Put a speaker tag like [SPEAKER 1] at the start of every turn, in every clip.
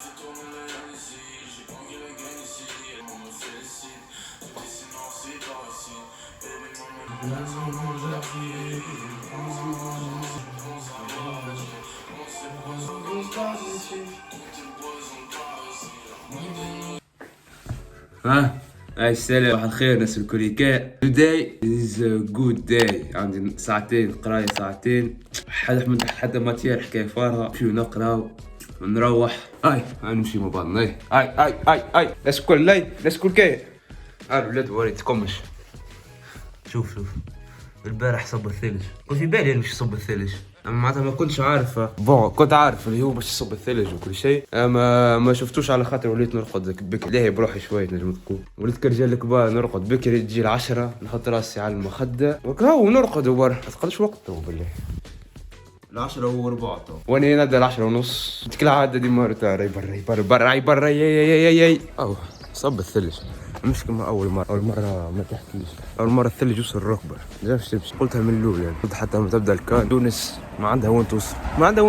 [SPEAKER 1] هاي السلام، صباح الخير ناس الكوليكاء. Today is a good day. عندي ساعتين قراية، ساعتين حتى ماتير حكاية فارغة. نمشيو نقراو ونروح. هاي نمشي مع بعضنا. هاي ناس الكل كاي. الولاد وريتكمش. شوف البارح صب الثلج، وفي بالي مش صب الثلج، معناتها ما كنتش عارف. كنت عارف اللي هو باش يصب الثلج وكل شيء، اما ما شفتوش على خاطر وليت نرقد بكري. ليه بروحي شويه نجم تكون وليت كرجال الكبار نرقد بكري، تجي 10 نحط راسي على المخده وكاو ونرقد وبر. ما تقدرش وقت تو بالله. 10:04 تو وانا نبدا 10:30. كل عاده ديما راي برا ياي او صب الثلج. مش كما اول مره ما تحكيش. اول مره الثلج يوصل الركبه، جابش تمشي. قلتها من الاول يعني، قلت حتى ما تبدا الكان تونس ما عندها وين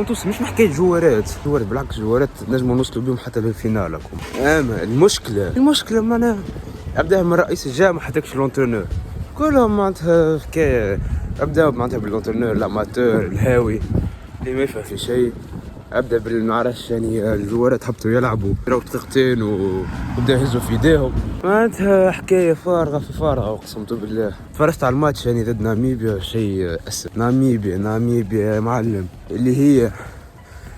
[SPEAKER 1] توصل، مش محكايه جوارات بالعكس، جوارات نجموا نوصلوا بهم حتى للفينال. اما المشكله معناها ابدا من رئيس الجامعه حتىكش لونترونور كلهم معناتها حكايه. ابدا معناتها باللونترونور الاماتور الهاوي اللي ما يفهم في شيء. ابدا بالمعرفش يعني الجوارات هبطوا يلعبوا راهو دقيقتين وبدا يهزوا في ايديهم، معناتها حكايه فارغه في فارغه. اقسمت بالله تفرجت على الماتش يعني ضد ناميبيا، شيء اسف. ناميبيا يا معلم، اللي هي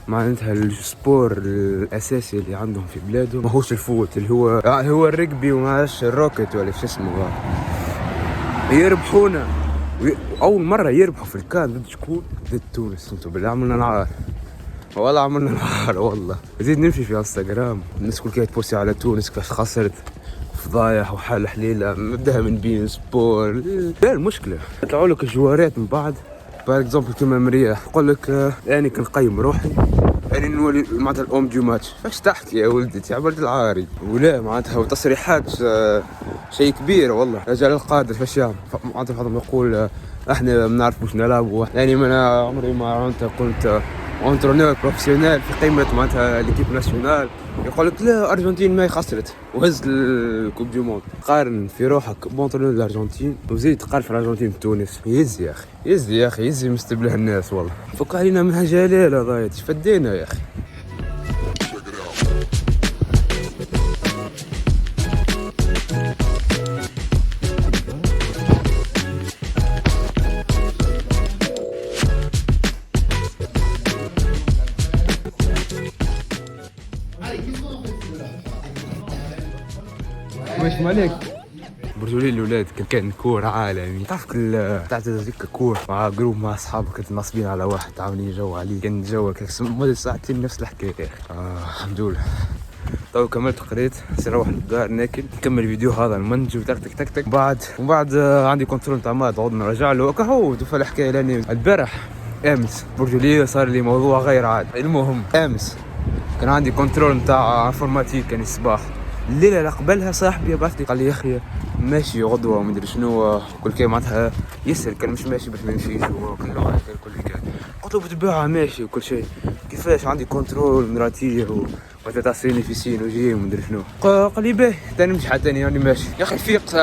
[SPEAKER 1] معناتها السبور الاساسي اللي عندهم في بلادهم ماهوش الفوت، اللي هو الركبي ومعاش الروكت ولا شو اسمه. يربحونا اول مره يربحوا في الكان ضد شكون؟ ضد تونس. انتم بالله عملنا نعار والله. زيد نمشي في انستغرام الناس كل كي تبوسي على تونس كاش خسرت، فضايح وحال حليله. نبداها من بين سبور. لا المشكله يطلعوا لك الجوارات من بعد باغ اكزومبل كيما مرياح يقول لك يعني كنقيم روحي يعني نولي معناتها الام دو ماتش. فاش تحكي يا ولدي عبرت العاري ولا معناتها وتصريحات شيء كبير والله. رجال القادر فاش يعمل معناتها بعضهم يقول احنا ما نعرفوش نلعبوا. يعني انا عمري ما كنت اونترونور بروفيسيونيل في قيمه معناتها ليكيب ناسيونال. يقول لك لا الارجنتين ما خسرت وهز الكوب دي موند. قارن في روحك بونترونور الارجنتين وزيد تقارن في الارجنتين بتونس. يزي يا اخي مستبله الناس والله. فك علينا منها جلاله ضايت فدينا يا اخي. واش مالك؟ برجولي الولاد كان كور عالمي. تعرف تعرف هذيك كور مع جروب مع اصحابك ناصبين على واحد عاملين جو عليه. كان جو مدة ساعتين نفس الحكايه يا اخي. الحمد لله تو كملت قريت. نروح للدار ناكل نكمل الفيديو هذا نمنتج وتك وبعد عندي كنترول نتاع مات عود نرجع له هو في الحكايه. لاني البارح امس برجولي صار لي موضوع غير عادي. المهم امس كان عندي كنترول نتاع انفورماتيك يعني الصباح. الليله اللي قبلها صاحبي بعث لي قال لي يا اخي ماشي غدوه ومدري شنو كل كي معناتها يسأل كان مش ماشي باش ما نمشيش وكل كل قلت له بالطبيعه ماشي وكل شيء. كيفاش عندي كنترول نراتيه وتتعصيني في سين وجيم ومدري شنو. قال لي باهي تاني نمشي حتى يعني ماشي يا اخي. فيق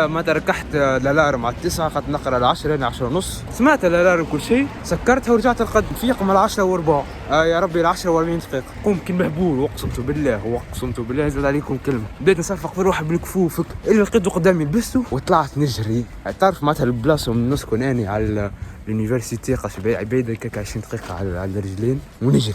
[SPEAKER 1] ما ركحت الالارم على 9 خاطر نقرا على 10 يعني 10:30. سمعت الالارم كل شيء سكرتها ورجعت القد فيق مع 10:04. يا ربي 10:40 دقيقه. قوم كي مهبول واقسمت بالله نزل عليكم كلمه. بديت نصفق في روحي بالكفوفك اللي لقيته قدامي لبسته وطلعت نجري. تعرف معناتها البلاصه من نسكن اني على اليونيفرسيتي قاش بعيده هكاك 20 دقيقه على الرجلين ونجري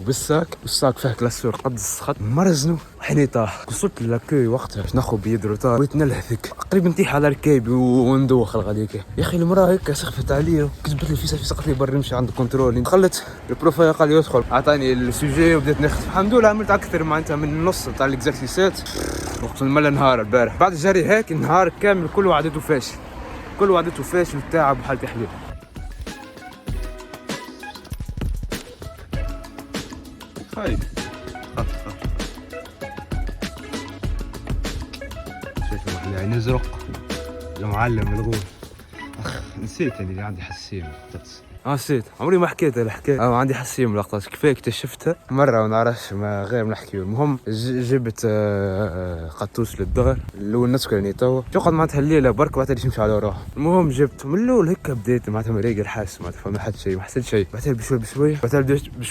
[SPEAKER 1] والساك فيه كلاسور قد السخط مرزنو حيني طاح. وصلت للاكوي وقتها باش ناخذ بيد روتار بغيت نلهثك قريب نطيح على ركابي وندوخ غاديك يا اخي. المراه هيك سخفت عليا كتبت لي في سقط لي برا نمشي عند الكنترول. دخلت البروفايل قال لي ادخل عطاني السوجي وبديت نخدم. الحمد لله عملت اكثر معناتها من النص تاع الاكزرسيسات. وقت مال نهار البارح بعد الجري هيك النهار كامل كله عدته فاشل وتعب وحالتي حليل. خايف شايف واحد عين ازرق يا معلم الغول. نسيت اللي عندي حساسيه من الطقس. نسيت عمري ما حكيت الحكايه. عندي حساسيه من اللقطات كيفاه اكتشفتها مره ما نعرفش ما غير نحكي. المهم جبت قطوس للدار الاول نسكر يعني توا تقعد معناتها الليله برك بعد تمشي على روحها. المهم جبت من الاول هيك بديت معناتها مريق الحاس ما فما حد شيء ما حسيت شيء. بعدين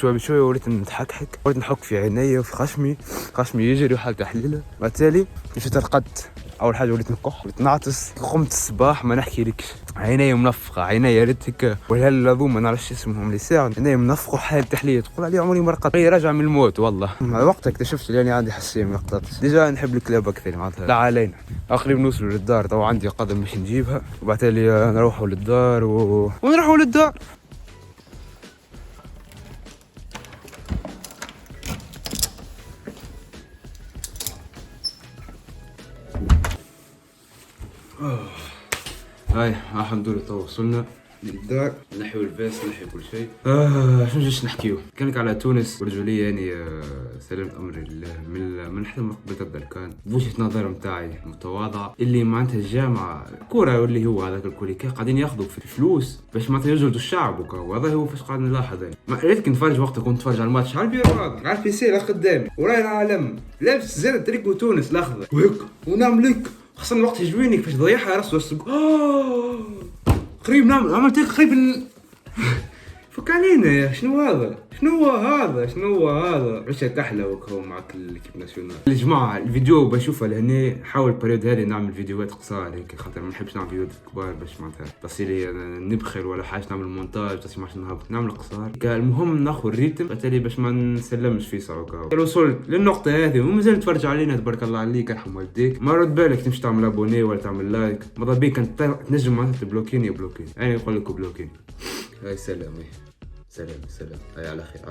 [SPEAKER 1] بشوي وليت نتحكحك وليت نحك في عيني وفي خشمي يجري وحال تحليله. بالتالي مشيت رقدت. اول حاجه وليت نكح وليت نعطس. قمت الصباح ما نحكي لكش عيني منفقه عيني يا ريت هيك والهل هذوما ما نعرفش اسمهم اللي ساعد عيني منفقه حال تحليه تقول عليه عمري ما رقدت راجع من الموت والله. مع وقتها اكتشفت اني عندي حساسيه من اللقطات. ديجا نحب الكلاب اكثر معناتها لا علينا. قريب نوصلوا للدار تو عندي قدم باش نجيبها وبعدين نروحوا للدار ونروحوا للدار. هاي الحمد لله تو وصلنا للدار. نحيو الباس نحيو كل شيء. شنو جيش نحكيو كانك على تونس ورجولية يعني سلمت امري لله من حتى ما قبل تبدا كان بوجهة نظر نتاعي متواضعة اللي معناتها الجامعة كورة واللي هو هذاك الكل كان قاعدين ياخذوا في فلوس باش معناتها يجلدوا الشعب وهذا هو فاش قاعد نلاحظ. يعني ما ريتك نتفرج وقتها كنت نتفرج على الماتش على البيرو على البيسي لا قدامي وراي العالم لابس زين تريكو تونس الاخضر وهيك ونعمل لك خاصة الوقت يجويني كيفاش ضيعها راسه قريب عملت هيك قريب فك علينا يا شنو هذا عيشة كحلة وكهو معك الكيب ناسيونال. الجماعة الفيديو بشوفها لهنا حاول البريود هذه نعمل فيديوهات قصار هيك خاطر ما نحبش نعمل فيديوهات كبار باش معناتها تصيري نبخل ولا حاجة نعمل مونتاج تصير ماش نهبط نعمل قصار. المهم ناخذ الريتم بالتالي باش ما نسلمش في صعوبة. لو وصلت للنقطة هذه ومازال تفرج علينا تبارك الله عليك يرحم والديك ما رد بالك تمشي تعمل ابوني ولا تعمل لايك ماذا بيك انت تنجم معناتها تبلوكيني يعني نقول لكم بلوكيني. هاي سلام هاي على خير